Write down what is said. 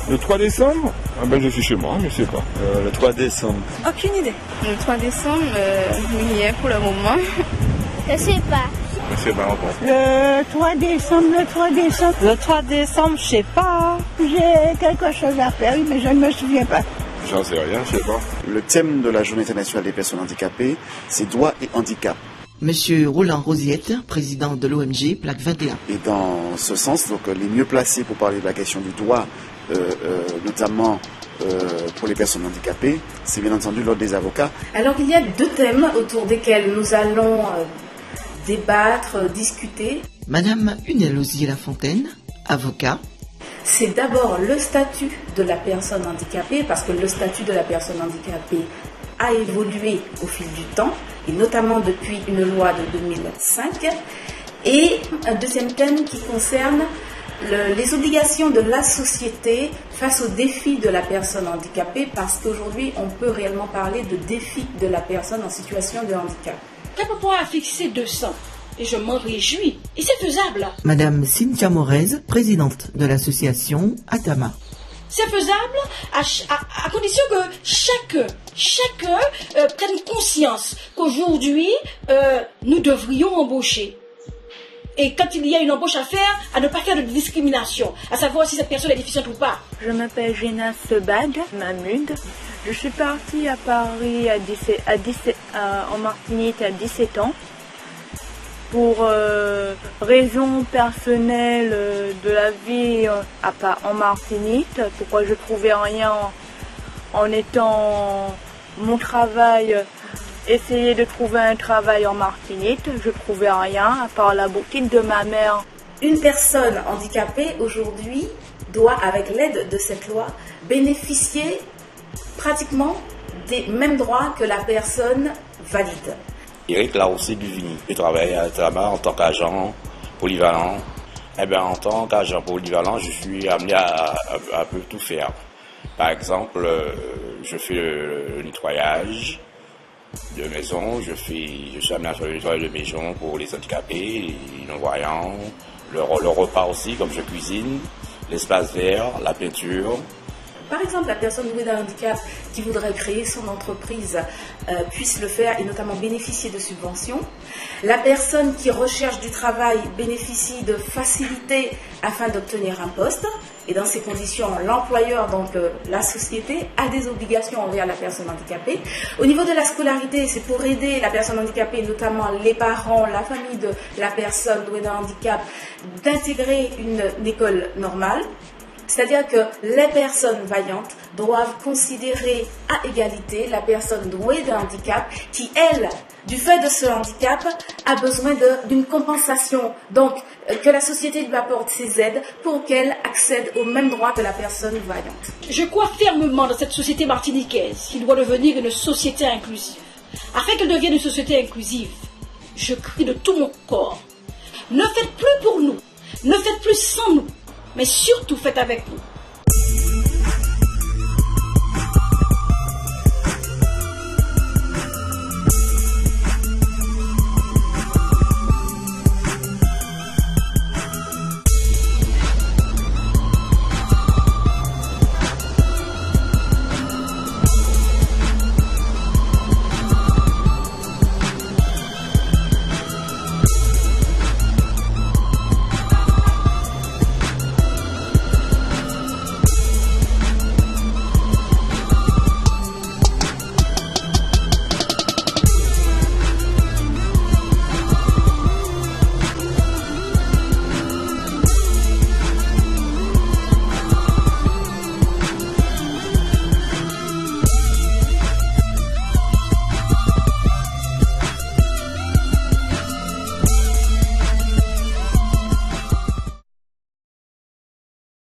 Le 3 décembre je suis chez moi, je sais pas. Le 3 décembre. Aucune idée. Le 3 décembre, il y est pour le moment. Je sais pas. Je sais pas encore. Le 3 décembre. Le 3 décembre, je sais pas. J'ai quelque chose à faire, mais je ne me souviens pas. J'en sais rien, je sais pas. Le thème de la Journée internationale des personnes handicapées, c'est droit et handicap. Monsieur Roland Rosiette, président de l'ONG Plaque 21. Et dans ce sens, donc, les mieux placés pour parler de la question du droit, notamment pour les personnes handicapées, c'est bien entendu l'ordre des avocats. Alors il y a deux thèmes autour desquels nous allons débattre, discuter. Madame Unelle Osier-Lafontaine, avocat. C'est d'abord le statut de la personne handicapée, parce que le statut de la personne handicapée a évolué au fil du temps, et notamment depuis une loi de 2005. Et un deuxième thème qui concerne les obligations de la société face aux défis de la personne handicapée, parce qu'aujourd'hui, on peut réellement parler de défis de la personne en situation de handicap. Cap a fixé 200 et je m'en réjouis. Et c'est faisable. Madame Cynthia Morez, présidente de l'association Atama. C'est faisable à condition que chacun prenne conscience qu'aujourd'hui, nous devrions embaucher. Et quand il y a une embauche à faire, à ne pas faire de discrimination, à savoir si cette personne est déficiente ou pas. Je m'appelle Gina Sebag Mahmoud. Je suis partie à Paris en Martinique à 17 ans. Pour raisons personnelles de la vie en Martinique, pourquoi je trouvais rien en étant mon travail, essayer de trouver un travail en Martinique, je trouvais rien à part la boutique de ma mère. Une personne handicapée aujourd'hui doit, avec l'aide de cette loi, bénéficier pratiquement des mêmes droits que la personne valide. Eric Laroussé Duvigny. Je travaille à Atama en tant qu'agent polyvalent. En tant qu'agent polyvalent, je suis amené à peu tout faire. Par exemple, je fais le nettoyage de maison, je suis amené à faire le nettoyage de maison pour les handicapés, les non-voyants, le repas aussi, comme je cuisine, l'espace vert, la peinture. Par exemple, la personne douée d'un handicap qui voudrait créer son entreprise puisse le faire et notamment bénéficier de subventions. La personne qui recherche du travail bénéficie de facilités afin d'obtenir un poste. Et dans ces conditions, l'employeur, donc la société, a des obligations envers la personne handicapée. Au niveau de la scolarité, c'est pour aider la personne handicapée, notamment les parents, la famille de la personne douée d'un handicap, d'intégrer une école normale. C'est-à-dire que les personnes vaillantes doivent considérer à égalité la personne douée d'un handicap qui, elle, du fait de ce handicap, a besoin d'une compensation. Donc, que la société lui apporte ses aides pour qu'elle accède aux mêmes droits que la personne vaillante. Je crois fermement dans cette société martiniquaise qui doit devenir une société inclusive. Afin qu'elle devienne une société inclusive, je crie de tout mon corps. Ne faites plus pour nous, ne faites plus sans nous. Mais surtout faites avec nous.